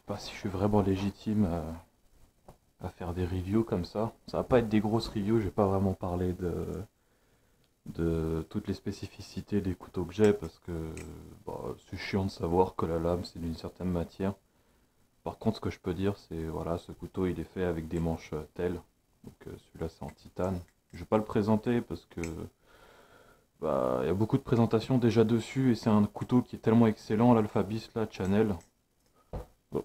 pas si je suis vraiment légitime à faire des reviews comme ça. Ça va pas être des grosses reviews, je vais pas vraiment parler de toutes les spécificités des couteaux que j'ai parce que bah, c'est chiant de savoir que la lame c'est d'une certaine matière. Par contre, ce que je peux dire, c'est voilà, ce couteau il est fait avec des manches telles. Donc celui-là c'est en titane. Je vais pas le présenter parce que bah, il y a beaucoup de présentations déjà dessus et c'est un couteau qui est tellement excellent, l'Alphabis, là, Chanel. Bon,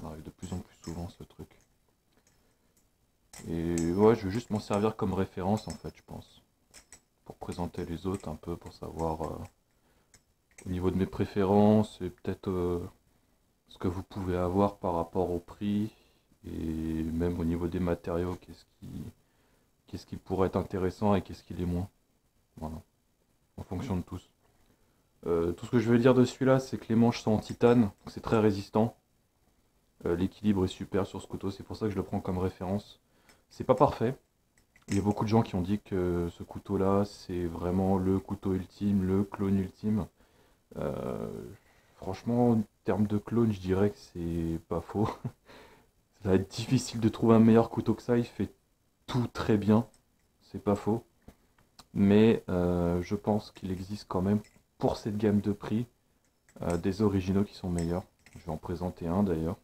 on arrive de plus en plus souvent ce truc. Et ouais, je vais juste m'en servir comme référence en fait, je pense. Pour présenter les autres un peu, pour savoir au niveau de mes préférences et peut-être ce que vous pouvez avoir par rapport au prix et même au niveau des matériaux, qu'est-ce qui pourrait être intéressant et qu'est-ce qui l'est moins. Voilà, en fonction de tous. Tout ce que je veux dire de celui-là, c'est que les manches sont en titane, donc c'est très résistant. L'équilibre est super sur ce couteau, c'est pour ça que je le prends comme référence. C'est pas parfait. Il y a beaucoup de gens qui ont dit que ce couteau-là, c'est vraiment le couteau ultime, le clone ultime. Euh, Franchement, en termes de clone, je dirais que c'est pas faux. Ça va être difficile de trouver un meilleur couteau que ça. Il fait tout très bien, c'est pas faux. Mais je pense qu'il existe quand même, pour cette gamme de prix, des originaux qui sont meilleurs. Je vais en présenter un d'ailleurs.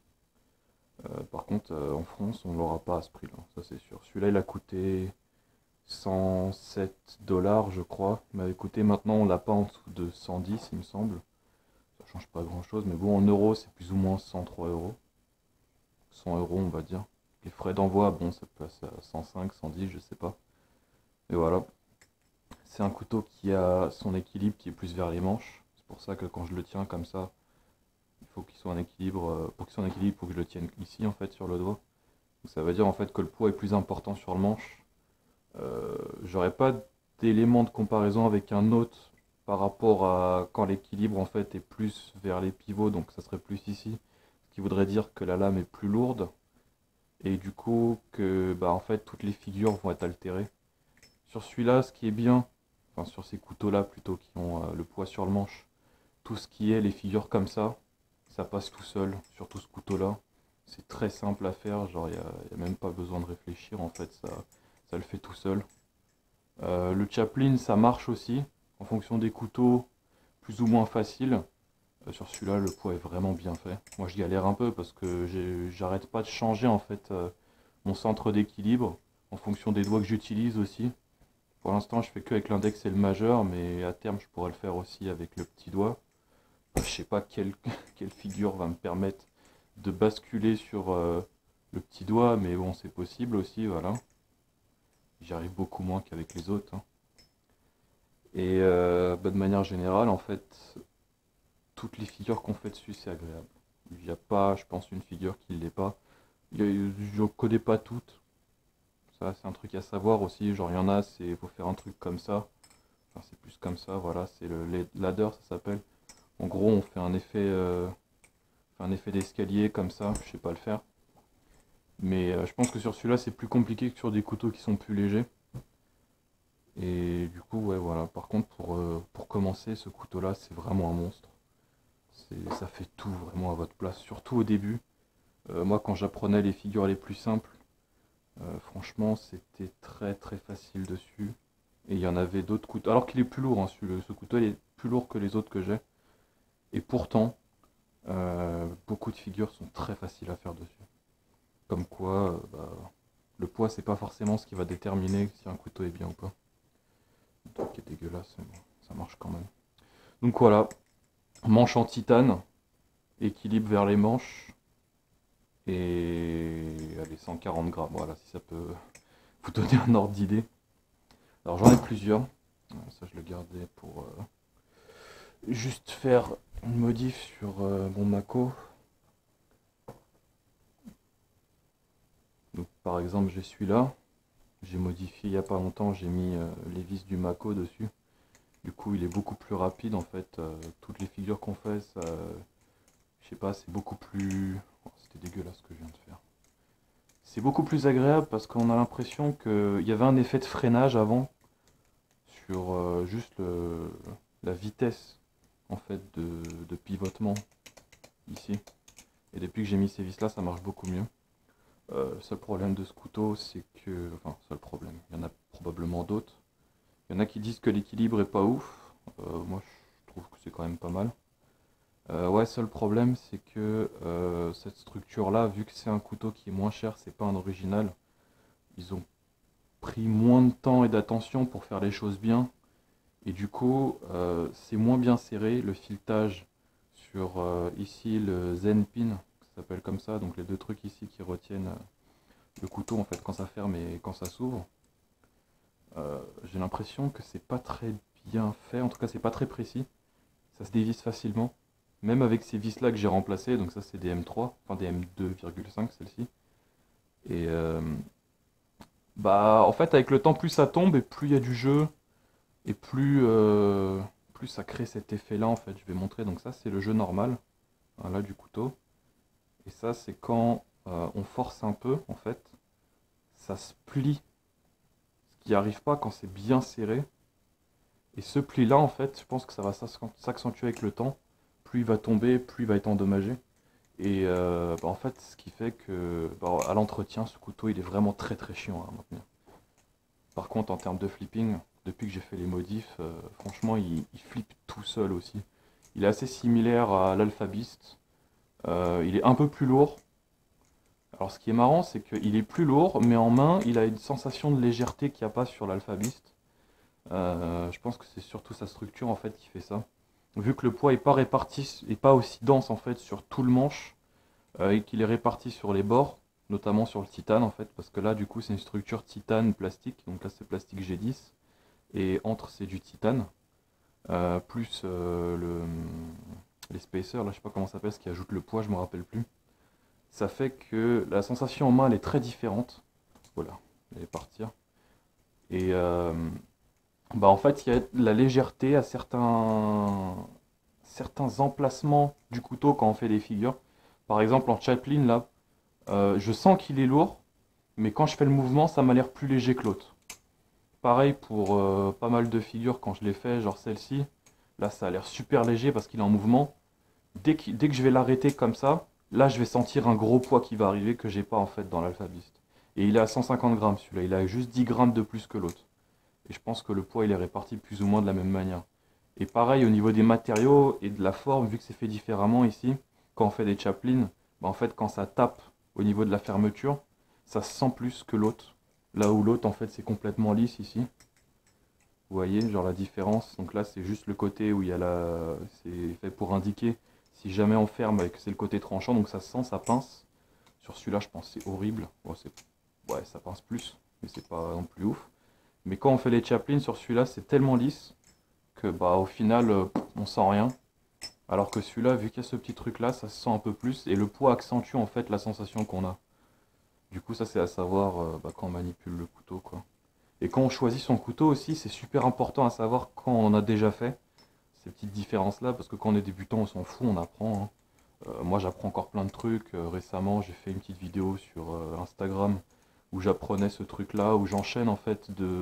Par contre, en France, on l'aura pas à ce prix-là, ça c'est sûr. Celui-là, il a coûté 107 dollars, je crois. Il m'avait coûté, maintenant, on l'a pas en dessous de 110, il me semble. Ça change pas grand-chose, mais bon, en euros, c'est plus ou moins 103 euros. 100 euros, on va dire. Les frais d'envoi, bon, ça peut passer à 105, 110, je sais pas. Et voilà. C'est un couteau qui a son équilibre qui est plus vers les manches. C'est pour ça que quand je le tiens comme ça, il faut qu'il soit en équilibre. Pour qu'il soit en équilibre, il faut que je le tienne ici, en fait, sur le doigt. Donc ça veut dire en fait que le poids est plus important sur le manche. J'aurais pas d'élément de comparaison avec un autre par rapport à quand l'équilibre en fait est plus vers les pivots, donc ça serait plus ici, ce qui voudrait dire que la lame est plus lourde et du coup que bah en fait toutes les figures vont être altérées. Sur celui-là, ce qui est bien, enfin sur ces couteaux-là plutôt qui ont le poids sur le manche, tout ce qui est les figures comme ça passe tout seul sur tout ce couteau-là. C'est très simple à faire, genre y a même pas besoin de réfléchir en fait, ça le fait tout seul. Le chaplin, ça marche aussi, en fonction des couteaux, plus ou moins facile. Sur celui-là, le poids est vraiment bien fait. Moi, je galère un peu parce que j'arrête pas de changer en fait mon centre d'équilibre en fonction des doigts que j'utilise aussi. Pour l'instant, je fais que avec l'index et le majeur, mais à terme, je pourrais le faire aussi avec le petit doigt. Je sais pas quelle, quelle figure va me permettre de basculer sur le petit doigt, mais bon, c'est possible aussi, voilà. J'y arrive beaucoup moins qu'avec les autres, hein. Et bah, de manière générale, en fait, toutes les figures qu'on fait dessus, c'est agréable. Il n'y a pas, je pense, une figure qui ne l'est pas. Je ne connais pas toutes. Ça, c'est un truc à savoir aussi. Genre, il y en a, c'est faut faire un truc comme ça. Enfin, c'est plus comme ça, voilà. C'est le ladder, ça s'appelle. En gros, on fait un effet d'escalier comme ça. Je sais pas le faire. Mais je pense que sur celui-là, c'est plus compliqué que sur des couteaux qui sont plus légers. Et du coup, ouais, voilà. Par contre, pour commencer, ce couteau-là, c'est vraiment un monstre. Ça fait tout vraiment à votre place, surtout au début. Moi, quand j'apprenais les figures les plus simples, franchement, c'était très très facile dessus. Et il y en avait d'autres couteaux. Alors qu'il est plus lourd, hein, ce couteau il est plus lourd que les autres que j'ai. Et pourtant, beaucoup de figures sont très faciles à faire dessus. Comme quoi, bah, le poids, c'est pas forcément ce qui va déterminer si un couteau est bien ou pas. Le truc est dégueulasse, mais bon, ça marche quand même. Donc voilà, manche en titane, équilibre vers les manches, et allez, 140 grammes, voilà, si ça peut vous donner un ordre d'idée. Alors j'en ai plusieurs, ça je le gardais pour juste faire une modif sur mon Mako. Donc par exemple j'ai celui-là, j'ai modifié il n'y a pas longtemps, j'ai mis les vis du Mako dessus. Du coup il est beaucoup plus rapide en fait, toutes les figures qu'on fait, ça, je sais pas, c'est beaucoup plus... Oh, c'était dégueulasse ce que je viens de faire. C'est beaucoup plus agréable parce qu'on a l'impression qu'il y avait un effet de freinage avant sur juste la vitesse en fait de pivotement ici. Et depuis que j'ai mis ces vis là, ça marche beaucoup mieux. Le seul problème de ce couteau, c'est que... Enfin, seul problème, il y en a probablement d'autres. Il y en a qui disent que l'équilibre est pas ouf. Moi, je trouve que c'est quand même pas mal. Ouais, seul problème, c'est que cette structure-là, vu que c'est un couteau qui est moins cher, c'est pas un original, ils ont pris moins de temps et d'attention pour faire les choses bien. Et du coup, c'est moins bien serré. Le filetage sur ici le Zen Pin, ça s'appelle comme ça, donc les deux trucs ici qui retiennent le couteau en fait quand ça ferme et quand ça s'ouvre. J'ai l'impression que c'est pas très bien fait, en tout cas c'est pas très précis. Ça se dévisse facilement. Même avec ces vis là que j'ai remplacées, donc ça c'est des M3, enfin des M2,5 celle-ci. Et bah en fait avec le temps plus ça tombe et plus il y a du jeu et plus ça crée cet effet là en fait. Je vais montrer, donc ça c'est le jeu normal, voilà, du couteau. Et ça c'est quand on force un peu en fait, ça se plie, ce qui n'arrive pas quand c'est bien serré. Et ce pli là en fait, je pense que ça va s'accentuer avec le temps. Plus il va tomber, plus il va être endommagé. Et bah, en fait, ce qui fait que bah, à l'entretien, ce couteau il est vraiment très très chiant à maintenir. Par contre, en termes de flipping, depuis que j'ai fait les modifs, franchement, il flippe tout seul aussi. Il est assez similaire à l'Alpha Beast. Il est un peu plus lourd. Alors, ce qui est marrant, c'est qu'il est plus lourd, mais en main, il a une sensation de légèreté qu'il n'y a pas sur l'Alpha Beast. Je pense que c'est surtout sa structure en fait qui fait ça. Vu que le poids est pas réparti, et pas aussi dense en fait sur tout le manche, et qu'il est réparti sur les bords, notamment sur le titane en fait, parce que là du coup c'est une structure titane plastique, donc là c'est plastique G10, et entre c'est du titane, plus les spacers, là je sais pas comment ça s'appelle, ce qui ajoute le poids, je me rappelle plus. Ça fait que la sensation en main elle est très différente. Voilà, elle va partir. Et bah en fait il y a de la légèreté à certains emplacements du couteau quand on fait des figures. Par exemple en Chaplin là, je sens qu'il est lourd, mais quand je fais le mouvement, ça m'a l'air plus léger que l'autre. Pareil pour pas mal de figures quand je les fais, genre celle-ci. Là, ça a l'air super léger parce qu'il est en mouvement. Dès que je vais l'arrêter comme ça, là, je vais sentir un gros poids qui va arriver que j'ai pas en fait dans l'Alpha Beast. Et il est à 150 grammes celui-là, il a juste 10 grammes de plus que l'autre. Et je pense que le poids, il est réparti plus ou moins de la même manière. Et pareil au niveau des matériaux et de la forme, vu que c'est fait différemment ici, quand on fait des chaplines, bah en fait quand ça tape au niveau de la fermeture, ça se sent plus que l'autre. Là où l'autre en fait c'est complètement lisse ici. Vous voyez genre la différence. Donc là c'est juste le côté où il y a la... c'est fait pour indiquer si jamais on ferme et que c'est le côté tranchant, donc ça se sent, ça pince. Sur celui-là je pense que c'est horrible. Bon, ouais, ça pince plus, mais c'est pas non plus ouf. Mais quand on fait les chaplines sur celui-là c'est tellement lisse que bah au final on sent rien. Alors que celui-là, vu qu'il y a ce petit truc là, ça se sent un peu plus et le poids accentue en fait la sensation qu'on a. Du coup ça c'est à savoir bah, quand on manipule le couteau quoi. Et quand on choisit son couteau aussi, c'est super important à savoir quand on en a déjà fait. Ces petites différences là, parce que quand on est débutant on s'en fout, on apprend, hein. Moi j'apprends encore plein de trucs. Récemment j'ai fait une petite vidéo sur Instagram où j'apprenais ce truc là, où j'enchaîne en fait de...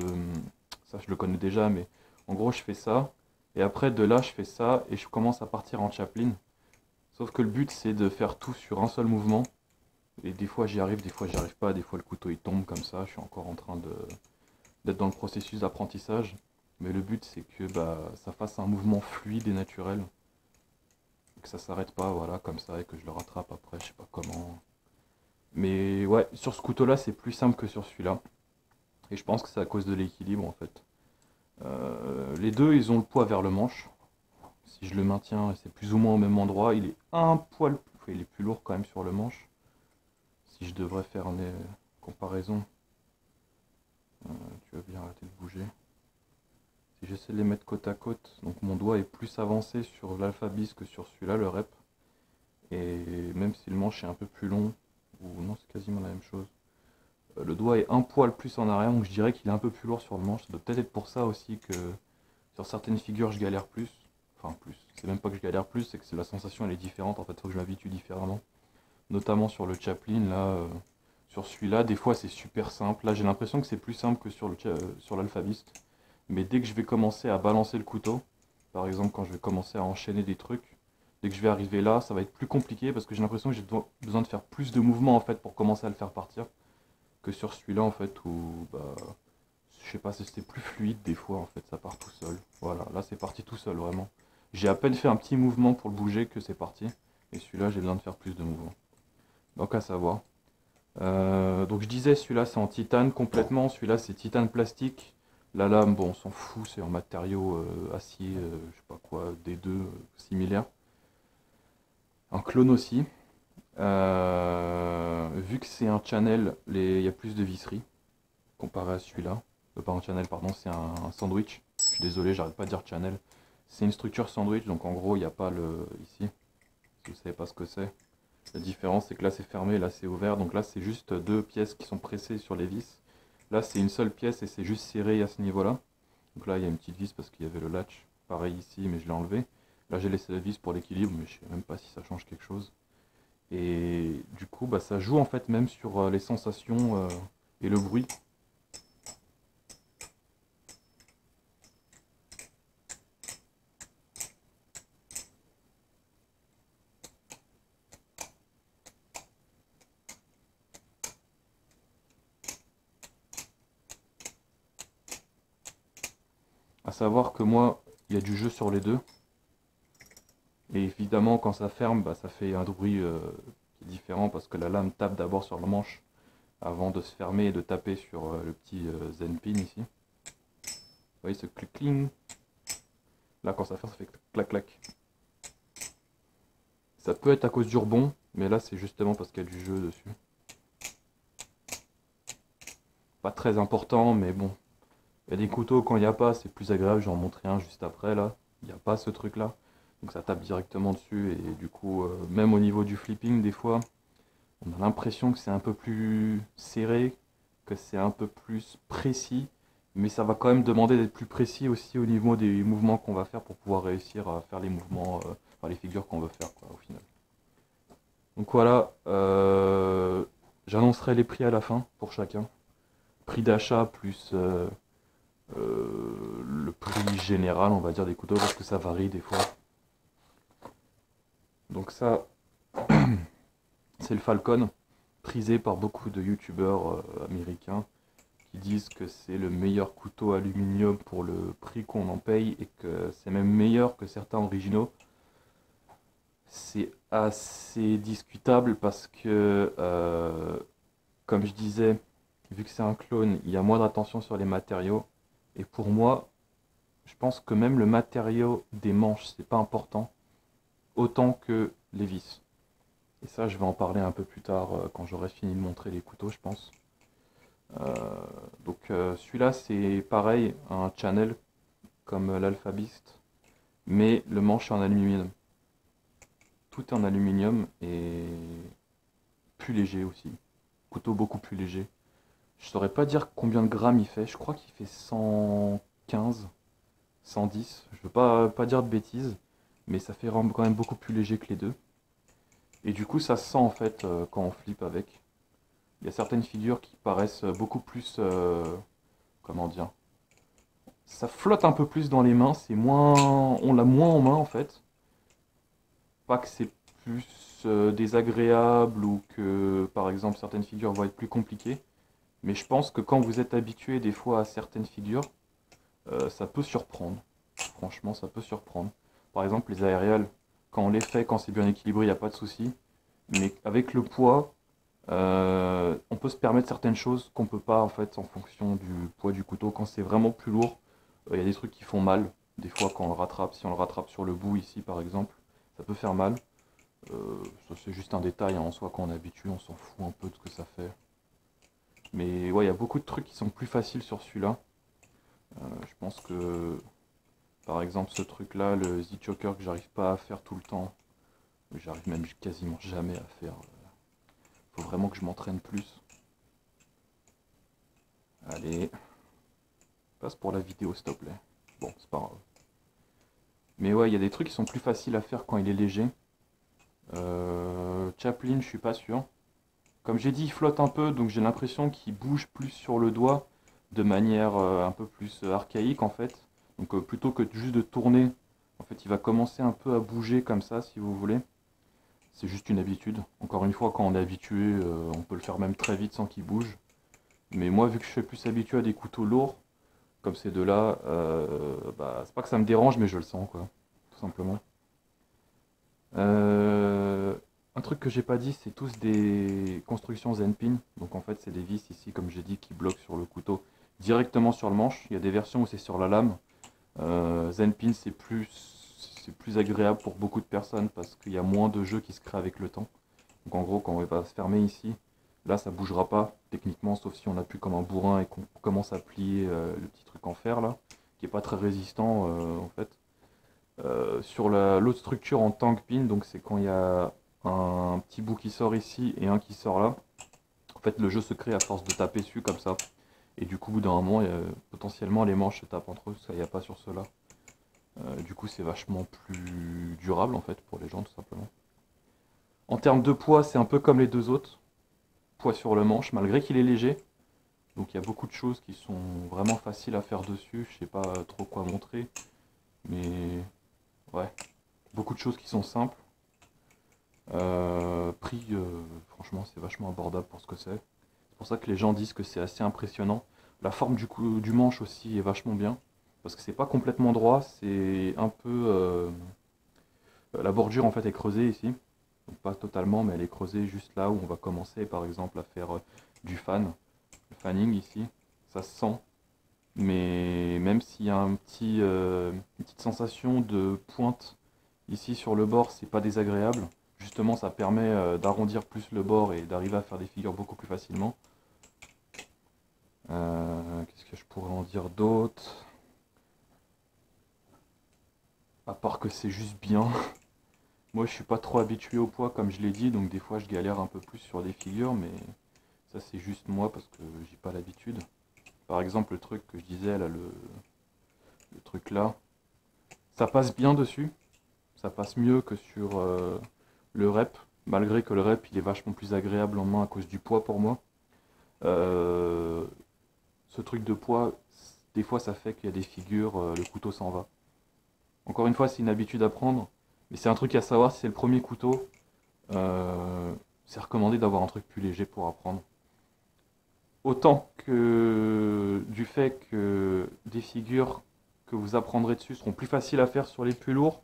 Ça je le connais déjà, mais en gros je fais ça. Et après de là je fais ça et je commence à partir en chaplin. Sauf que le but c'est de faire tout sur un seul mouvement. Et des fois j'y arrive, des fois j'y arrive pas, des fois le couteau il tombe comme ça, je suis encore en train d'être dans le processus d'apprentissage. Mais le but c'est que bah, ça fasse un mouvement fluide et naturel. Que ça s'arrête pas, voilà, comme ça, et que je le rattrape après, je sais pas comment. Mais ouais, sur ce couteau là c'est plus simple que sur celui-là. Et je pense que c'est à cause de l'équilibre en fait. Les deux ils ont le poids vers le manche. Si je le maintiens, c'est plus ou moins au même endroit. Il est un poil, enfin, il est plus lourd quand même sur le manche. Si je devrais faire une comparaison, tu vas bien arrêter de bouger. Si j'essaie de les mettre côte à côte, donc mon doigt est plus avancé sur l'Alpha Beast que sur celui-là, le rep. Et même si le manche est un peu plus long, ou non, c'est quasiment la même chose. Le doigt est un poil plus en arrière, donc je dirais qu'il est un peu plus lourd sur le manche. Ça doit peut-être être pour ça aussi que sur certaines figures je galère plus. Enfin plus, c'est même pas que je galère plus, c'est que la sensation elle est différente, en fait il faut que je m'habitue différemment. Notamment sur le Chaplin, là, sur celui-là, des fois c'est super simple. Là j'ai l'impression que c'est plus simple que sur l'Alpha Beast. Mais dès que je vais commencer à balancer le couteau, par exemple quand je vais commencer à enchaîner des trucs, Dès que je vais arriver là, ça va être plus compliqué parce que j'ai l'impression que j'ai besoin de faire plus de mouvements en fait pour commencer à le faire partir que sur celui-là en fait où bah je sais pas si c'était plus fluide des fois en fait, ça part tout seul. Voilà, là c'est parti tout seul vraiment. J'ai à peine fait un petit mouvement pour le bouger que c'est parti. Et celui-là j'ai besoin de faire plus de mouvements. Donc à savoir. Donc je disais celui-là c'est en titane complètement, celui-là c'est titane plastique. La lame bon on s'en fout, c'est en matériau acier, je sais pas quoi, D2 similaire. Un clone aussi. Vu que c'est un channel, il y a plus de visserie comparé à celui-là. Pas un channel, pardon, c'est un sandwich. Je suis désolé, j'arrête pas de dire channel. C'est une structure sandwich, donc en gros, il n'y a pas le... Ici, si vous savez pas ce que c'est. La différence, c'est que là, c'est fermé, là, c'est ouvert. Donc là, c'est juste deux pièces qui sont pressées sur les vis. Là, c'est une seule pièce et c'est juste serré à ce niveau-là. Donc là, il y a une petite vis parce qu'il y avait le latch. Pareil ici, mais je l'ai enlevé. Là, j'ai laissé la vis pour l'équilibre, mais je sais même pas si ça change quelque chose. Et du coup, bah, ça joue en fait même sur les sensations et le bruit. À savoir que moi, il y a du jeu sur les deux. Et évidemment, quand ça ferme, bah, ça fait un bruit qui est différent parce que la lame tape d'abord sur le manche avant de se fermer et de taper sur le petit Zen pin ici. Vous voyez ce clic-cling. Là, quand ça ferme, ça fait clac-clac. Ça peut être à cause du rebond, mais là, c'est justement parce qu'il y a du jeu dessus. Pas très important, mais bon. Il y a des couteaux, quand il n'y a pas, c'est plus agréable. J'en montrerai un juste après, là. Il n'y a pas ce truc-là. Donc ça tape directement dessus, et du coup, même au niveau du flipping, des fois, on a l'impression que c'est un peu plus serré, que c'est un peu plus précis, mais ça va quand même demander d'être plus précis aussi au niveau des mouvements qu'on va faire pour pouvoir réussir à faire les mouvements, enfin les figures qu'on veut faire quoi, au final. Donc voilà, j'annoncerai les prix à la fin pour chacun. Prix d'achat plus le prix général, on va dire, des couteaux, parce que ça varie des fois. Donc ça, c'est le Falcon, prisé par beaucoup de youtubeurs américains qui disent que c'est le meilleur couteau aluminium pour le prix qu'on en paye et que c'est même meilleur que certains originaux. C'est assez discutable parce que, comme je disais, vu que c'est un clone, il y a moins d'attention sur les matériaux. Et pour moi, je pense que même le matériau des manches, c'est pas important, autant que les vis. Et ça, je vais en parler un peu plus tard quand j'aurai fini de montrer les couteaux, je pense. Celui-là, c'est pareil, un channel comme l'Alpha Beast, mais le manche est en aluminium. Tout est en aluminium et plus léger aussi. Couteau beaucoup plus léger. Je saurais pas dire combien de grammes il fait. Je crois qu'il fait 115, 110. Je veux pas dire de bêtises, mais ça fait quand même beaucoup plus léger que les deux. Et du coup, ça se sent en fait quand on flippe avec. Il y a certaines figures qui paraissent beaucoup plus, comment dire, ça flotte un peu plus dans les mains. C'est moins, on l'a moins en main en fait. Pas que c'est plus désagréable ou que, par exemple, certaines figures vont être plus compliquées. Mais je pense que quand vous êtes habitué des fois à certaines figures, ça peut surprendre. Franchement, ça peut surprendre. Par exemple, les aériales, quand on les fait, quand c'est bien équilibré, il n'y a pas de souci. Mais avec le poids, on peut se permettre certaines choses qu'on peut pas en fait en fonction du poids du couteau. Quand c'est vraiment plus lourd, il y a des trucs qui font mal. Des fois, quand on le rattrape, si on le rattrape sur le bout ici par exemple, ça peut faire mal. Ça c'est juste un détail hein, en soi, quand on est habitué, on s'en fout un peu de ce que ça fait. Mais ouais, il y a beaucoup de trucs qui sont plus faciles sur celui-là. Je pense que, par exemple, ce truc-là, le Z-Choker que j'arrive pas à faire tout le temps, j'arrive même quasiment jamais à faire. Faut vraiment que je m'entraîne plus. Allez, passe pour la vidéo s'il te plaît. Bon, c'est pas grave. Mais ouais, il y a des trucs qui sont plus faciles à faire quand il est léger. Chaplin, je suis pas sûr. Comme j'ai dit, il flotte un peu, donc j'ai l'impression qu'il bouge plus sur le doigt de manière un peu plus archaïque en fait. Donc plutôt que juste de tourner En fait, il va commencer un peu à bouger comme ça, si vous voulez. C'est juste une habitude. Encore une fois, quand on est habitué, on peut le faire même très vite sans qu'il bouge. Mais moi, vu que je suis plus habitué à des couteaux lourds, comme ces deux-là, bah, c'est pas que ça me dérange, mais je le sens, quoi, tout simplement. Euh, un truc que j'ai pas dit, c'est tous des constructions Zenpin. Donc en fait, c'est des vis ici, comme j'ai dit, qui bloquent sur le couteau directement sur le manche. Il y a des versions où c'est sur la lame. Zenpin, c'est plus agréable pour beaucoup de personnes parce qu'il y a moins de jeux qui se créent avec le temps. Donc en gros, quand on va se fermer ici, là ça bougera pas techniquement, sauf si on appuie comme un bourrin et qu'on commence à plier le petit truc en fer là, qui est pas très résistant en fait. Sur l'autre structure en tank pin, donc c'est quand il y a un petit bout qui sort ici et un qui sort là. En fait, le jeu se crée à force de taper dessus comme ça. Et du coup, au bout d'un moment, potentiellement les manches se tapent entre eux, ça n'y a pas sur ceux-là. Du coup, c'est vachement plus durable en fait pour les gens, tout simplement. En termes de poids, c'est un peu comme les deux autres. Poids sur le manche, malgré qu'il est léger. Donc il y a beaucoup de choses qui sont vraiment faciles à faire dessus. Je sais pas trop quoi montrer. Mais ouais, beaucoup de choses qui sont simples. Prix, franchement, c'est vachement abordable pour ce que c'est. C'est pour ça que les gens disent que c'est assez impressionnant. La forme du manche aussi est vachement bien. Parce que c'est pas complètement droit, c'est un peu... la bordure en fait est creusée ici. Donc pas totalement, mais elle est creusée juste là où on va commencer par exemple à faire du fan. Le fanning ici, ça se sent. Mais même s'il y a une petite sensation de pointe ici sur le bord, c'est pas désagréable. Justement, ça permet d'arrondir plus le bord et d'arriver à faire des figures beaucoup plus facilement. Qu'est-ce que je pourrais en dire d'autre? À part que c'est juste bien. Moi, je suis pas trop habitué au poids, comme je l'ai dit, donc des fois, je galère un peu plus sur des figures, mais ça, c'est juste moi parce que j'ai pas l'habitude. Par exemple, le truc que je disais là, le truc là, ça passe bien dessus. Ça passe mieux que sur le rep, malgré que le rep il est vachement plus agréable en main à cause du poids pour moi. Euh, ce truc de poids, des fois ça fait qu'il y a des figures, le couteau s'en va. Encore une fois, c'est une habitude à prendre, mais c'est un truc à savoir, si c'est le premier couteau, c'est recommandé d'avoir un truc plus léger pour apprendre. Autant que du fait que des figures que vous apprendrez dessus seront plus faciles à faire sur les plus lourds,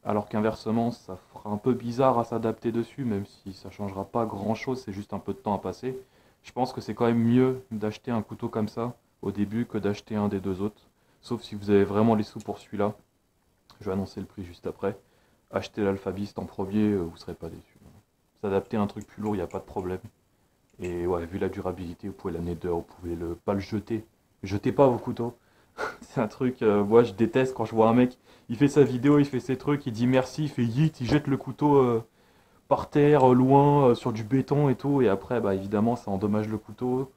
alors qu'inversement, ça fera un peu bizarre à s'adapter dessus, même si ça changera pas grand chose, c'est juste un peu de temps à passer. Je pense que c'est quand même mieux d'acheter un couteau comme ça au début que d'acheter un des deux autres. Sauf si vous avez vraiment les sous pour celui-là. Je vais annoncer le prix juste après. Achetez l'Alphabist en premier, vous serez pas déçu. S'adapter à un truc plus lourd, il n'y a pas de problème. Et ouais, vu la durabilité, vous pouvez l'année vous pouvez pas le jeter. Jetez pas vos couteaux. C'est un truc, moi je déteste quand je vois un mec, il fait sa vidéo, il fait ses trucs, il dit merci, il fait yeet, il jette le couteau par terre, loin, sur du béton et tout, et après, bah évidemment, ça endommage le couteau,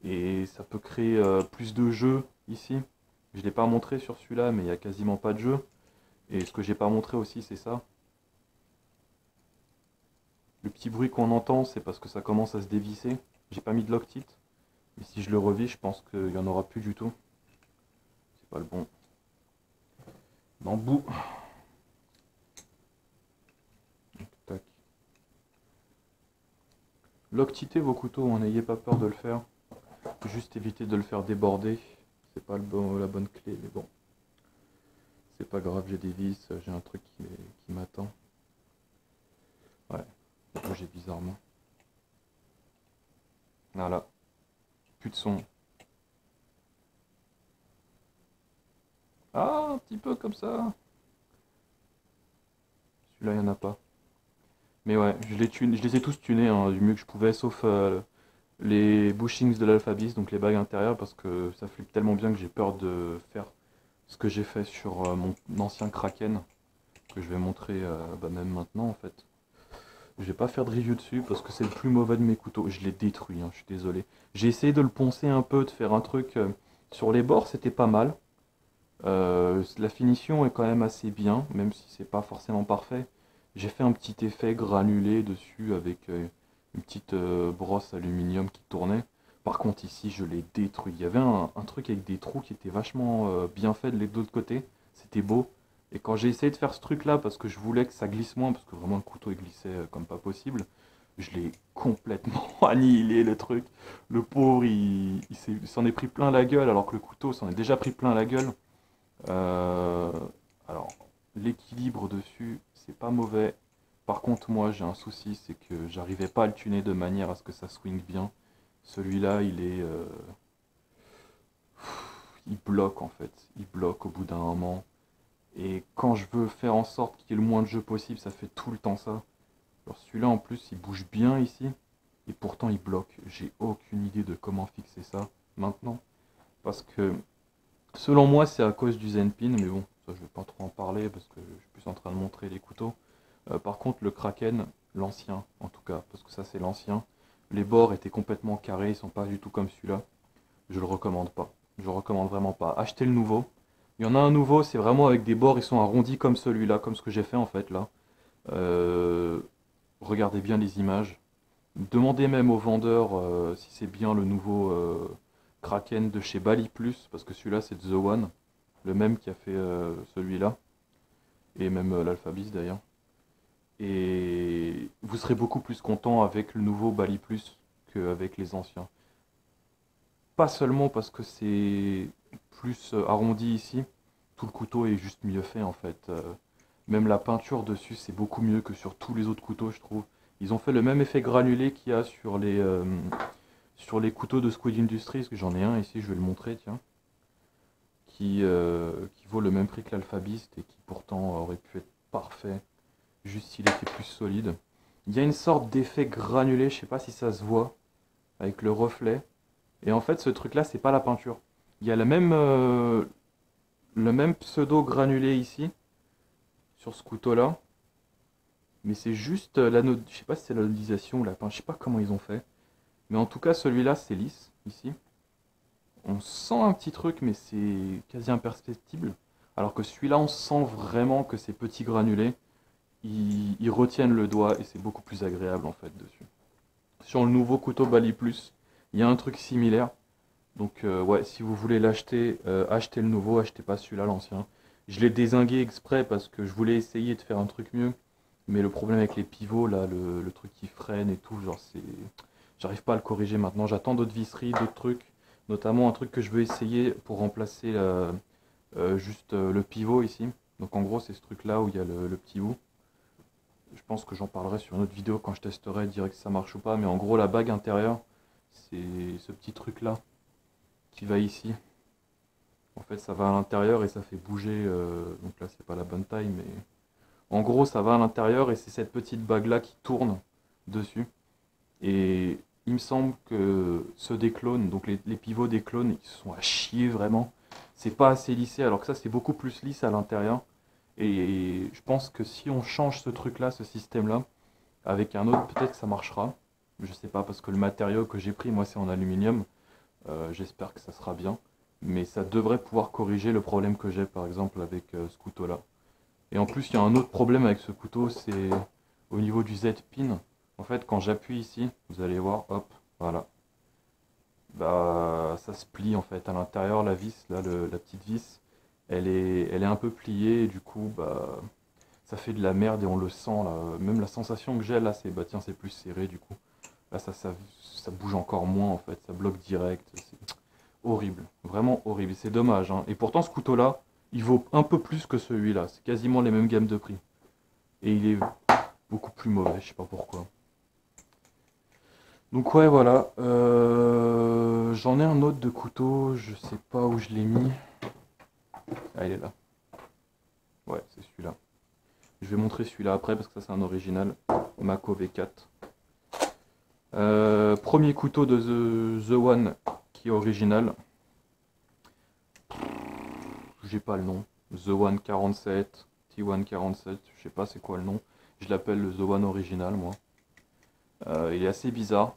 et ça peut créer plus de jeu ici. Je l'ai pas montré sur celui-là, mais il y a quasiment pas de jeu. Et ce que j'ai pas montré aussi, c'est ça. Le petit bruit qu'on entend, c'est parce que ça commence à se dévisser. J'ai pas mis de Loctite, mais si je le revis, je pense qu'il y en aura plus du tout. C'est pas le bon. Bambou. Tac. Loctitez vos couteaux, n'ayez pas peur de le faire. Juste éviter de le faire déborder. C'est pas la bonne clé, mais bon. C'est pas grave, j'ai des vis, j'ai un truc qui m'attend. Ouais, j'ai bizarrement. Voilà, plus de son. Ah, un petit peu comme ça. Celui-là, il n'y en a pas. Mais ouais, je les ai tous tunés hein, du mieux que je pouvais, sauf les bushings de l'Alphabis, donc les bagues intérieures, parce que ça flippe tellement bien que j'ai peur de faire ce que j'ai fait sur mon ancien Kraken, que je vais montrer bah, même maintenant en fait. Je vais pas faire de review dessus parce que c'est le plus mauvais de mes couteaux. Je l'ai détruit, hein, je suis désolé. J'ai essayé de le poncer un peu, de faire un truc sur les bords, c'était pas mal. La finition est quand même assez bien, même si c'est pas forcément parfait. J'ai fait un petit effet granulé dessus avec une petite brosse aluminium qui tournait. Par contre ici je l'ai détruit. Il y avait un truc avec des trous qui était vachement bien fait de l'autre côté. C'était beau. Et quand j'ai essayé de faire ce truc là, parce que je voulais que ça glisse moins, parce que vraiment le couteau il glissait comme pas possible, je l'ai complètement annihilé le truc. Le pauvre il s'en est pris plein la gueule, alors que le couteau s'en est déjà pris plein la gueule. Euh, alors, l'équilibre dessus, c'est pas mauvais. Par contre, moi j'ai un souci, c'est que j'arrivais pas à le tuner de manière à ce que ça swing bien. Celui-là, il bloque en fait. Il bloque au bout d'un moment. Et quand je veux faire en sorte qu'il y ait le moins de jeu possible, ça fait tout le temps ça. Alors celui-là en plus, il bouge bien ici. Et pourtant, il bloque. J'ai aucune idée de comment fixer ça maintenant. Parce que selon moi, c'est à cause du Zenpin. Mais bon, ça je vais pas trop en parler parce que je suis plus en train de montrer les couteaux. Par contre, le Kraken, l'ancien en tout cas, parce que ça c'est l'ancien, les bords étaient complètement carrés, ils sont pas du tout comme celui-là. Je le recommande pas. Je le recommande vraiment pas. Achetez le nouveau. Il y en a un nouveau, c'est vraiment avec des bords, ils sont arrondis comme celui-là, comme ce que j'ai fait en fait là. Euh, Regardez bien les images. Demandez même au vendeur si c'est bien le nouveau Kraken de chez Bali Plus, parce que celui-là c'est The One, le même qui a fait celui-là, et même l'Alphabis d'ailleurs. Et vous serez beaucoup plus content avec le nouveau Bali Plus qu'avec les anciens. Pas seulement parce que c'est plus arrondi ici, tout le couteau est juste mieux fait en fait. Même la peinture dessus c'est beaucoup mieux que sur tous les autres couteaux je trouve. Ils ont fait le même effet granulé qu'il y a sur les couteaux de Squid Industries, parce que j'en ai un ici, je vais le montrer tiens, qui vaut le même prix que l'Alphabist et qui pourtant aurait pu être parfait, juste s'il était plus solide. Il y a une sorte d'effet granulé, je sais pas si ça se voit, avec le reflet. Et en fait, ce truc-là, c'est pas la peinture. Il y a le même pseudo granulé ici, sur ce couteau-là. Mais c'est juste je sais pas si c'est l'anodisation ou la peinture, je sais pas comment ils ont fait. Mais en tout cas, celui-là, c'est lisse, ici. On sent un petit truc, mais c'est quasi imperceptible. Alors que celui-là, on sent vraiment que ces petits granulés, ils retiennent le doigt et c'est beaucoup plus agréable en fait dessus. Sur le nouveau couteau Bali Plus, il y a un truc similaire. Donc ouais, si vous voulez l'acheter, achetez le nouveau, achetez pas celui-là, l'ancien. Je l'ai dézingué exprès parce que je voulais essayer de faire un truc mieux. Mais le problème avec les pivots, là, le truc qui freine et tout, genre c'est... J'arrive pas à le corriger maintenant. J'attends d'autres visseries, d'autres trucs. Notamment un truc que je veux essayer pour remplacer juste le pivot ici. Donc en gros, c'est ce truc-là où il y a le petit bout. Je pense que j'en parlerai sur une autre vidéo quand je testerai, direct si ça marche ou pas. Mais en gros, la bague intérieure, c'est ce petit truc-là qui va ici. En fait, ça va à l'intérieur et ça fait bouger. Donc là, c'est pas la bonne taille, mais en gros, ça va à l'intérieur et c'est cette petite bague-là qui tourne dessus. Et il me semble que ceux des clones, donc les pivots des clones, ils sont à chier vraiment. C'est pas assez lissé, alors que ça, c'est beaucoup plus lisse à l'intérieur. Et je pense que si on change ce truc-là, ce système-là, avec un autre, peut-être que ça marchera. Je sais pas, parce que le matériau que j'ai pris, moi, c'est en aluminium. J'espère que ça sera bien. Mais ça devrait pouvoir corriger le problème que j'ai, par exemple, avec ce couteau-là. Et en plus, il y a un autre problème avec ce couteau, c'est au niveau du Z-pin. En fait, quand j'appuie ici, vous allez voir, hop, voilà. Bah, ça se plie en fait. À l'intérieur, la vis, là, la petite vis, elle est un peu pliée et du coup, bah, ça fait de la merde et on le sent là. Même la sensation que j'ai là, c'est bah tiens, c'est plus serré du coup. Là, ça bouge encore moins en fait. Ça bloque direct. C'est horrible, vraiment horrible. C'est dommage, hein. Et pourtant, ce couteau-là, il vaut un peu plus que celui-là. C'est quasiment les mêmes gammes de prix. Et il est beaucoup plus mauvais, je sais pas pourquoi. Donc ouais, voilà. J'en ai un autre de couteau, je sais pas où je l'ai mis. Ah, il est là. Ouais, c'est celui-là. Je vais montrer celui-là après parce que ça c'est un original. Mako V4. Premier couteau de The One qui est original. J'ai pas le nom. The One 47, T1 47, je sais pas c'est quoi le nom. Je l'appelle le The One original moi. Il est assez bizarre.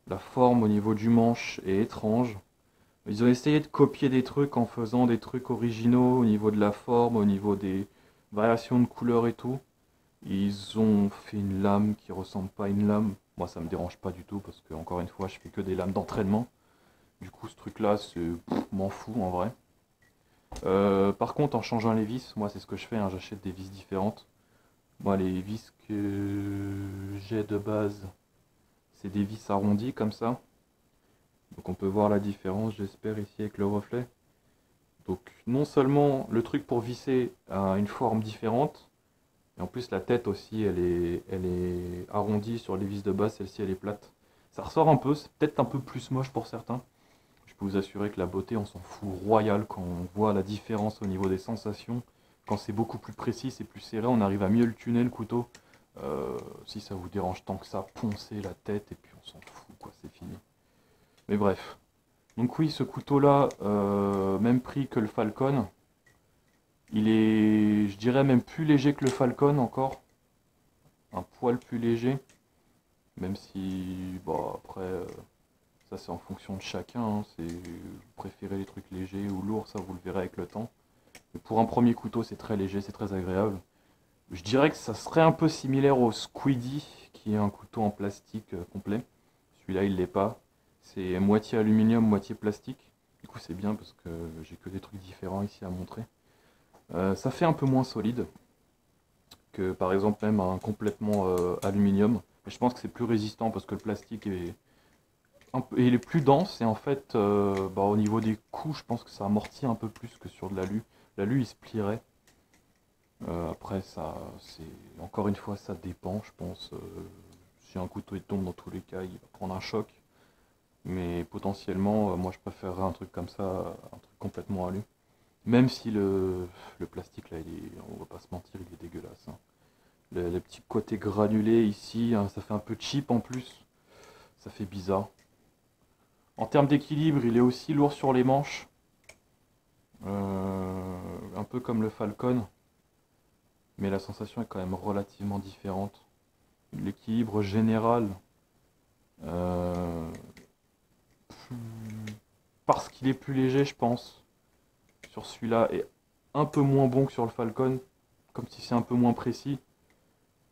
La forme au niveau du manche est étrange. Ils ont essayé de copier des trucs en faisant des trucs originaux au niveau de la forme, au niveau des variations de couleurs et tout. Ils ont fait une lame qui ressemble pas à une lame. Moi ça me dérange pas du tout parce que encore une fois je fais que des lames d'entraînement. Du coup ce truc là c'est m'en fous en vrai. Par contre, en changeant les vis, moi c'est ce que je fais, hein, j'achète des vis différentes. Moi, les vis que j'ai de base, c'est des vis arrondies comme ça. Donc on peut voir la différence, j'espère, ici avec le reflet. Donc non seulement le truc pour visser a une forme différente, et en plus la tête aussi, elle est arrondie sur les vis de base, celle-ci elle est plate. Ça ressort un peu, c'est peut-être un peu plus moche pour certains. Je peux vous assurer que la beauté, on s'en fout royal quand on voit la différence au niveau des sensations. Quand c'est beaucoup plus précis, c'est plus serré, on arrive à mieux le tuner le couteau. Si ça vous dérange tant que ça, poncez la tête et puis on s'en fout, quoi, c'est fini. Mais bref. Donc oui, ce couteau-là, même prix que le Falcon, il est, je dirais même plus léger que le Falcon encore. Un poil plus léger. Même si, bon, après, ça c'est en fonction de chacun. Hein, vous préférez les trucs légers ou lourds, ça vous le verrez avec le temps. Mais pour un premier couteau, c'est très léger, c'est très agréable. Je dirais que ça serait un peu similaire au Squeedy, qui est un couteau en plastique complet. Celui-là, il l'est pas. C'est moitié aluminium, moitié plastique. Du coup, c'est bien parce que j'ai que des trucs différents ici à montrer. Ça fait un peu moins solide que par exemple même un complètement aluminium. Mais je pense que c'est plus résistant parce que le plastique il est plus dense et en fait, au niveau des coups, je pense que ça amortit un peu plus que sur de l'alu. L'alu, il se plierait. Après, ça, c'est encore une fois, ça dépend, je pense. Si un couteau il tombe, dans tous les cas, il va prendre un choc. Mais potentiellement, moi, je préférerais un truc comme ça, un truc complètement alu. Même si le plastique, là, on va pas se mentir, il est dégueulasse. Hein. Les petits côtés granulés ici, hein, ça fait un peu cheap en plus. Ça fait bizarre. En termes d'équilibre, il est aussi lourd sur les manches. Un peu comme le Falcon. Mais la sensation est quand même relativement différente. L'équilibre général, euh, parce qu'il est plus léger, je pense, sur celui-là, est un peu moins bon que sur le Falcon, comme si c'est un peu moins précis.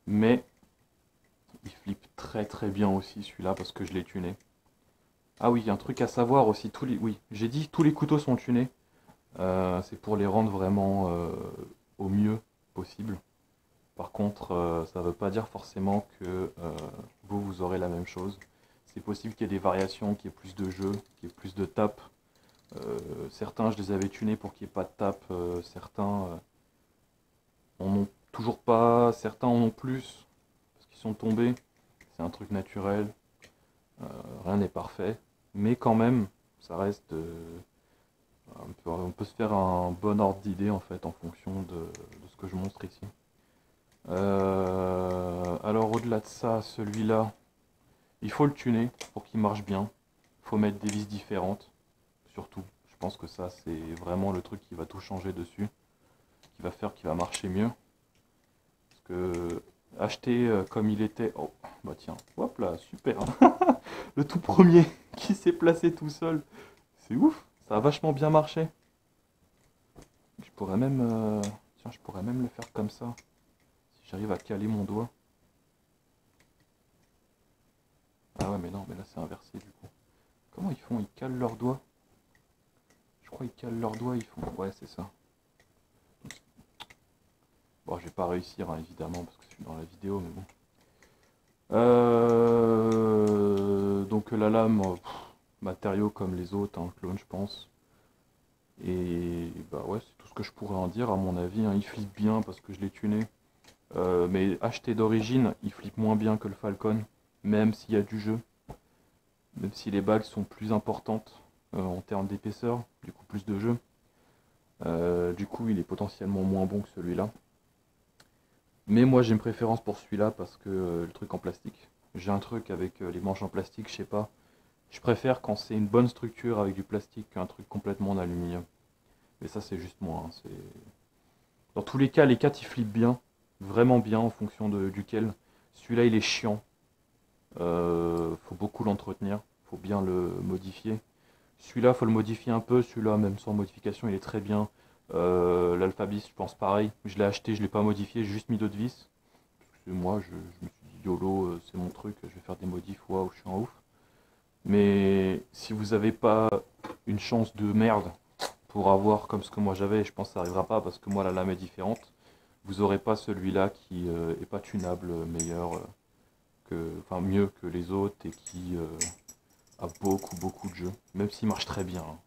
Mais il flippe très très bien aussi celui-là parce que je l'ai tuné. Ah oui, un truc à savoir aussi, oui, j'ai dit tous les couteaux sont tunés. C'est pour les rendre vraiment au mieux possible. Par contre, ça ne veut pas dire forcément que vous aurez la même chose. C'est possible qu'il y ait des variations, qu'il y ait plus de jeux, qu'il y ait plus de tapes. Certains, je les avais tunés pour qu'il n'y ait pas de tapes. Certains en ont toujours pas. Certains en ont plus parce qu'ils sont tombés. C'est un truc naturel. Rien n'est parfait. Mais quand même, ça reste... on peut se faire un bon ordre d'idée en fait en fonction de ce que je montre ici. Alors au-delà de ça, celui-là, il faut le tuner pour qu'il marche bien. Il faut mettre des vis différentes, surtout. Je pense que ça, c'est vraiment le truc qui va tout changer dessus, qui va faire qu'il va marcher mieux. Parce que acheter comme il était... Oh, bah tiens, hop là, super. Le tout premier qui s'est placé tout seul. C'est ouf, ça a vachement bien marché. Je pourrais même... Tiens, je pourrais même le faire comme ça. Si j'arrive à caler mon doigt. Ah ouais, mais non, mais là c'est inversé du coup. Comment ils font? Ils calent leurs doigts? Je crois qu'ils calent leurs doigts, ils font... Ouais, c'est ça. Bon, je vais pas réussir, hein, évidemment, parce que je suis dans la vidéo, mais bon. Donc la lame, matériaux comme les autres, hein, clone, je pense. Et bah ouais, c'est tout ce que je pourrais en dire, à mon avis. Hein. Il flippe bien parce que je l'ai tuné. Mais acheté d'origine, il flippe moins bien que le Falcon, même s'il y a du jeu. Même si les bagues sont plus importantes en termes d'épaisseur, du coup plus de jeu. Du coup, il est potentiellement moins bon que celui-là. Mais moi, j'ai une préférence pour celui-là parce que le truc en plastique. J'ai un truc avec les manches en plastique, je sais pas. Je préfère quand c'est une bonne structure avec du plastique qu'un truc complètement en aluminium. Mais ça, c'est juste moi. Hein, dans tous les cas, les 4 ils flippent bien. Vraiment bien en fonction duquel. Celui-là, il est chiant. Faut beaucoup l'entretenir. Faut bien le modifier. Celui-là, faut le modifier un peu. Celui-là, même sans modification, il est très bien. L'Alphabis, je pense pareil. Je l'ai acheté, je l'ai pas modifié, j'ai juste mis d'autres vis. Parce que moi, je me suis dit YOLO, c'est mon truc, je vais faire des modifs, waouh, je suis en ouf. Mais si vous n'avez pas une chance de merde pour avoir comme ce que moi j'avais, et je pense que ça n'arrivera pas parce que moi la lame est différente, vous n'aurez pas celui-là qui est pas tunable, meilleur enfin mieux que les autres et qui a beaucoup de jeux, même s'il marche très bien, hein.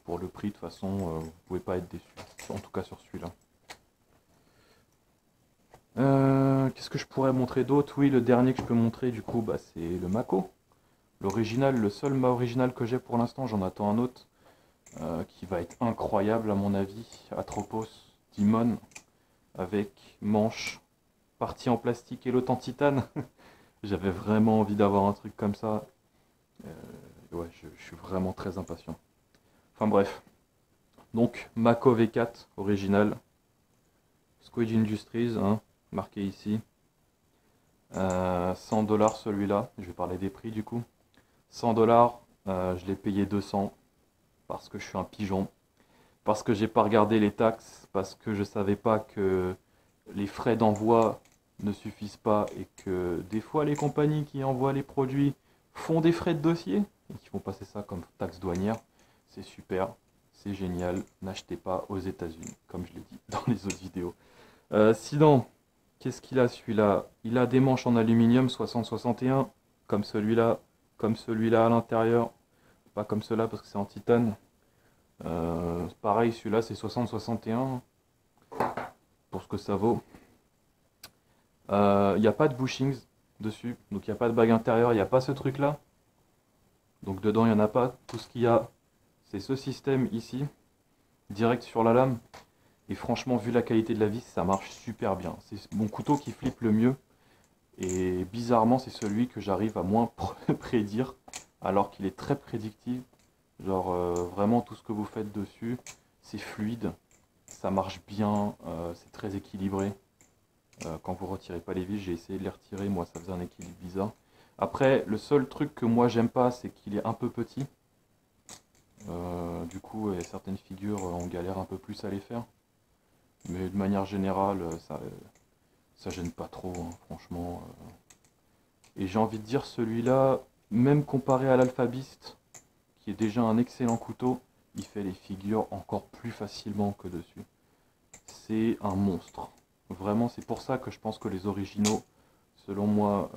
Pour le prix de toute façon, vous pouvez pas être déçu, en tout cas sur celui-là. Qu'est-ce que je pourrais montrer d'autre? Oui, le dernier que je peux montrer du coup, bah, c'est le Mako. L'original, le seul mât original que j'ai pour l'instant, j'en attends un autre qui va être incroyable à mon avis. Atropos Demon avec manche, partie en plastique et l'autre en titane. J'avais vraiment envie d'avoir un truc comme ça. Ouais, je suis vraiment très impatient. Enfin bref. Donc, Mako V4 original. Squid Industries, hein, marqué ici. 100 $ celui-là. Je vais parler des prix du coup. 100 $, je l'ai payé 200 parce que je suis un pigeon. Parce que j'ai pas regardé les taxes, parce que je savais pas que les frais d'envoi ne suffisent pas et que des fois les compagnies qui envoient les produits font des frais de dossier et qui font passer ça comme taxe douanière. C'est super, c'est génial, n'achetez pas aux États-Unis, comme je l'ai dit dans les autres vidéos. Sinon, qu'est-ce qu'il a celui-là? Il a des manches en aluminium 60-61, comme celui-là à l'intérieur, pas comme cela parce que c'est en titane. Pareil, celui-là c'est 60-61 pour ce que ça vaut. Il n'y a pas de bushings dessus, donc il n'y a pas de bague intérieure, il n'y a pas ce truc là. Donc dedans il n'y en a pas. Tout ce qu'il y a, c'est ce système ici, direct sur la lame. Et franchement, vu la qualité de la vis, ça marche super bien. C'est mon couteau qui flippe le mieux. Et bizarrement, c'est celui que j'arrive à moins prédire, alors qu'il est très prédictif. Genre vraiment tout ce que vous faites dessus, c'est fluide, ça marche bien, c'est très équilibré. Quand vous retirez pas les vis, j'ai essayé de les retirer, moi ça faisait un équilibre bizarre. Après, le seul truc que moi j'aime pas, c'est qu'il est un peu petit. Du coup, certaines figures, on galère un peu plus à les faire. Mais de manière générale, ça gêne pas trop, hein, franchement. Et j'ai envie de dire, celui-là, même comparé à l'Alphabist, qui est déjà un excellent couteau, il fait les figures encore plus facilement que dessus. C'est un monstre. Vraiment, c'est pour ça que je pense que les originaux, selon moi,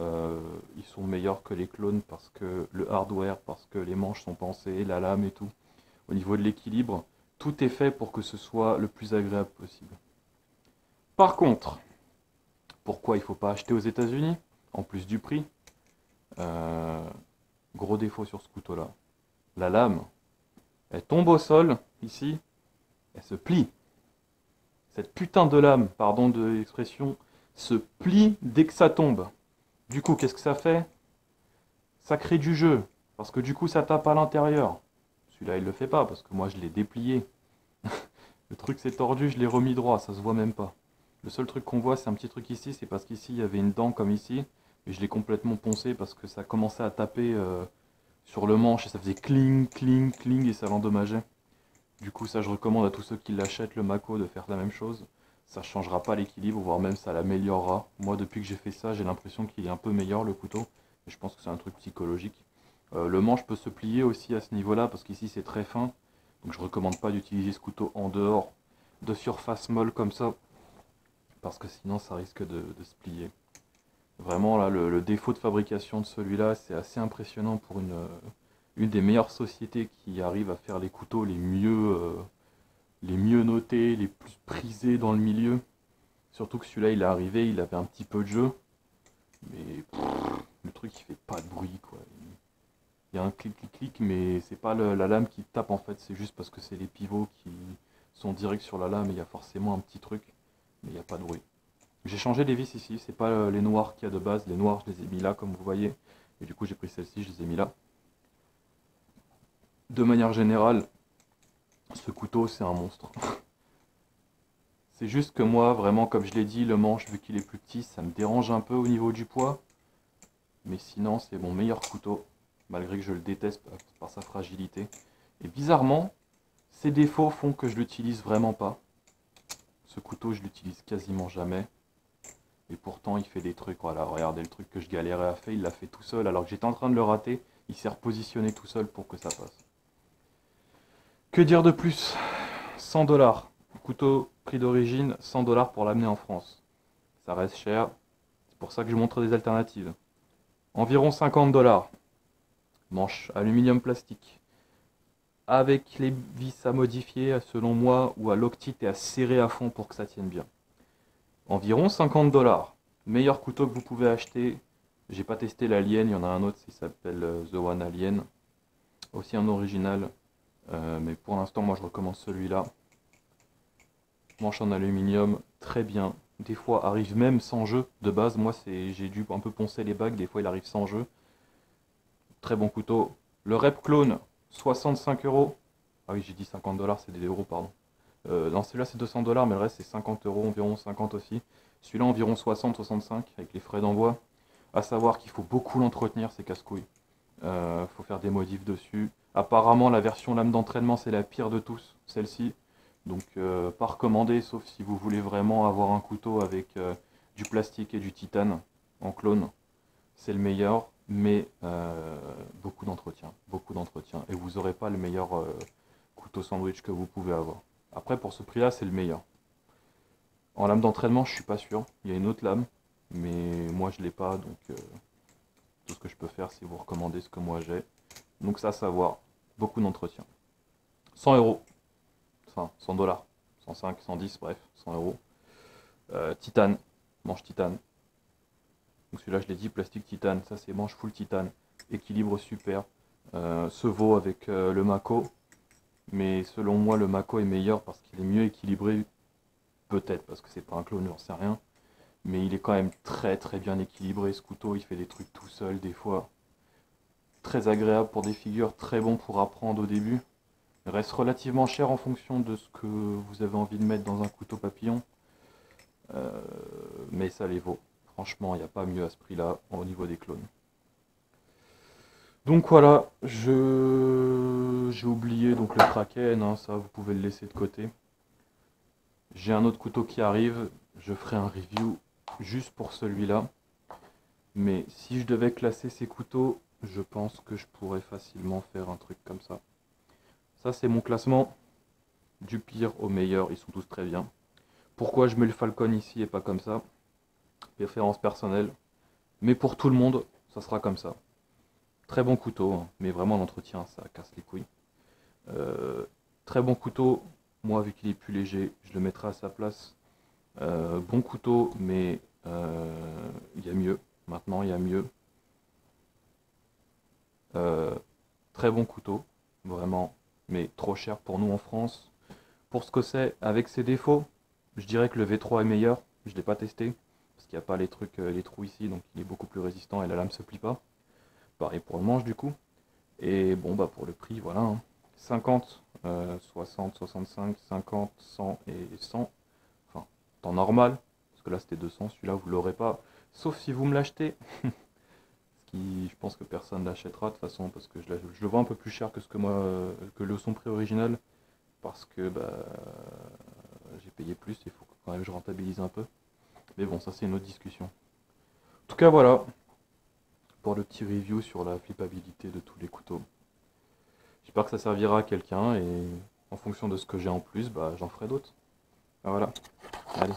ils sont meilleurs que les clones, parce que le hardware, parce que les manches sont pensées, la lame et tout. Au niveau de l'équilibre, tout est fait pour que ce soit le plus agréable possible. Par contre, pourquoi il ne faut pas acheter aux États-Unis, en plus du prix? Gros défaut sur ce couteau-là. La lame, elle tombe au sol, ici, elle se plie. Cette putain de lame, pardon de l'expression, se plie dès que ça tombe. Du coup, qu'est-ce que ça fait? Ça crée du jeu, parce que du coup, ça tape à l'intérieur. Celui-là, il le fait pas, parce que moi, je l'ai déplié. Le truc s'est tordu, je l'ai remis droit, ça se voit même pas. Le seul truc qu'on voit, c'est un petit truc ici, c'est parce qu'ici, il y avait une dent comme ici, et je l'ai complètement poncé parce que ça commençait à taper sur le manche, et ça faisait cling, cling, cling, et ça l'endommageait. Du coup, ça, je recommande à tous ceux qui l'achètent, le Mako, de faire la même chose. Ça changera pas l'équilibre, voire même ça l'améliorera. Moi, depuis que j'ai fait ça, j'ai l'impression qu'il est un peu meilleur, le couteau. Et je pense que c'est un truc psychologique. Le manche peut se plier aussi à ce niveau-là, parce qu'ici, c'est très fin. Donc, je recommande pas d'utiliser ce couteau en dehors de surface molle comme ça, parce que sinon, ça risque de se plier. Vraiment, là, le défaut de fabrication de celui-là, c'est assez impressionnant pour une des meilleures sociétés qui arrive à faire les couteaux les mieux notés, les plus prisés dans le milieu. Surtout que celui-là, il est arrivé, il avait un petit peu de jeu. Mais le truc, il fait pas de bruit, quoi. Il y a un clic-clic-clic, mais c'est pas la lame qui tape, en fait. C'est juste parce que c'est les pivots qui sont directs sur la lame et il y a forcément un petit truc. Mais il n'y a pas de bruit. J'ai changé les vis ici, c'est pas les noirs qu'il y a de base. Les noirs, je les ai mis là, comme vous voyez. Et du coup, j'ai pris celle-ci, je les ai mis là. De manière générale, ce couteau, c'est un monstre. C'est juste que moi, vraiment, comme je l'ai dit, le manche, vu qu'il est plus petit, ça me dérange un peu au niveau du poids. Mais sinon, c'est mon meilleur couteau, malgré que je le déteste par sa fragilité. Et bizarrement, ses défauts font que je l'utilise vraiment pas. Ce couteau, je l'utilise quasiment jamais. Et pourtant, il fait des trucs. Voilà, regardez le truc que je galérais à faire, il l'a fait tout seul. Alors que j'étais en train de le rater, il s'est repositionné tout seul pour que ça passe. Que dire de plus? 100 $. Couteau prix d'origine, 100 $ pour l'amener en France. Ça reste cher, c'est pour ça que je montre des alternatives. Environ 50 $. Manche aluminium plastique. Avec les vis à modifier selon moi ou à loctite et à serrer à fond pour que ça tienne bien. Environ 50 $. Meilleur couteau que vous pouvez acheter. J'ai pas testé l'Alien, il y en a un autre qui s'appelle The One Alien. Aussi un original. Mais pour l'instant moi je recommande celui-là. Manche en aluminium, très bien. Des fois arrive même sans jeu de base. Moi j'ai dû un peu poncer les bagues, des fois il arrive sans jeu. Très bon couteau. Le Rep Clone, 65 €. Ah oui, j'ai dit 50 $, c'est des euros, pardon. Non, celui-là c'est 200 $, mais le reste c'est 50 €, environ 50 aussi. Celui-là environ 60-65 avec les frais d'envoi. À savoir qu'il faut beaucoup l'entretenir, ces casse-couilles. Faut faire des modifs dessus. Apparemment, la version lame d'entraînement c'est la pire de tous, celle-ci. Donc, pas recommandé, sauf si vous voulez vraiment avoir un couteau avec du plastique et du titane en clone. C'est le meilleur, mais beaucoup d'entretien, et vous n'aurez pas le meilleur couteau sandwich que vous pouvez avoir. Après, pour ce prix-là, c'est le meilleur. En lame d'entraînement, je suis pas sûr. Il y a une autre lame, mais moi je l'ai pas, donc tout ce que je peux faire, c'est vous recommander ce que moi j'ai. Donc ça, à savoir, beaucoup d'entretien. 100 €, enfin 100 $, 105, 110, bref, 100 €. Titane, manche titane. Donc celui-là, je l'ai dit, plastique titane. Ça, c'est manche full titane. Équilibre super. Se vaut avec le Mako. Mais selon moi, le Mako est meilleur parce qu'il est mieux équilibré. Peut-être parce que c'est pas un clone, j'en sais rien. Mais il est quand même très très bien équilibré. Ce couteau, il fait des trucs tout seul des fois. Très agréable pour des figures, très bon pour apprendre au début. Il reste relativement cher en fonction de ce que vous avez envie de mettre dans un couteau papillon. Mais ça les vaut. Franchement, il n'y a pas mieux à ce prix-là au niveau des clones. Donc voilà, j'ai oublié donc le Kraken, hein, ça vous pouvez le laisser de côté. J'ai un autre couteau qui arrive, je ferai un review juste pour celui-là. Mais si je devais classer ces couteaux, je pense que je pourrais facilement faire un truc comme ça. Ça c'est mon classement, du pire au meilleur, ils sont tous très bien. Pourquoi je mets le Falcon ici et pas comme ça? Préférence personnelle. Mais pour tout le monde, ça sera comme ça. Très bon couteau, hein, mais vraiment l'entretien, ça casse les couilles. Très bon couteau, moi vu qu'il est plus léger, je le mettrai à sa place. Bon couteau, mais il y a mieux. Maintenant, il y a mieux. Très bon couteau, vraiment, mais trop cher pour nous en France. Pour ce que c'est, avec ses défauts, je dirais que le V3 est meilleur. Je ne l'ai pas testé, parce qu'il n'y a pas les trucs, les trous ici, donc il est beaucoup plus résistant et la lame se plie pas. Pareil pour le manche du coup. Et bon bah pour le prix, voilà. Hein. 50, 60, 65, 50, 100 et 100. Enfin, temps normal, parce que là c'était 200, celui-là vous l'aurez pas. Sauf si vous me l'achetez. Ce qui, je pense que personne l'achètera de toute façon, parce que je le vends un peu plus cher que ce que moi, que le son prix original. Parce que bah, j'ai payé plus, il faut quand même que je rentabilise un peu. Mais bon, ça c'est une autre discussion. En tout cas voilà, pour le petit review sur la flippabilité de tous les couteaux. J'espère que ça servira à quelqu'un et en fonction de ce que j'ai en plus, bah, j'en ferai d'autres. Voilà, allez.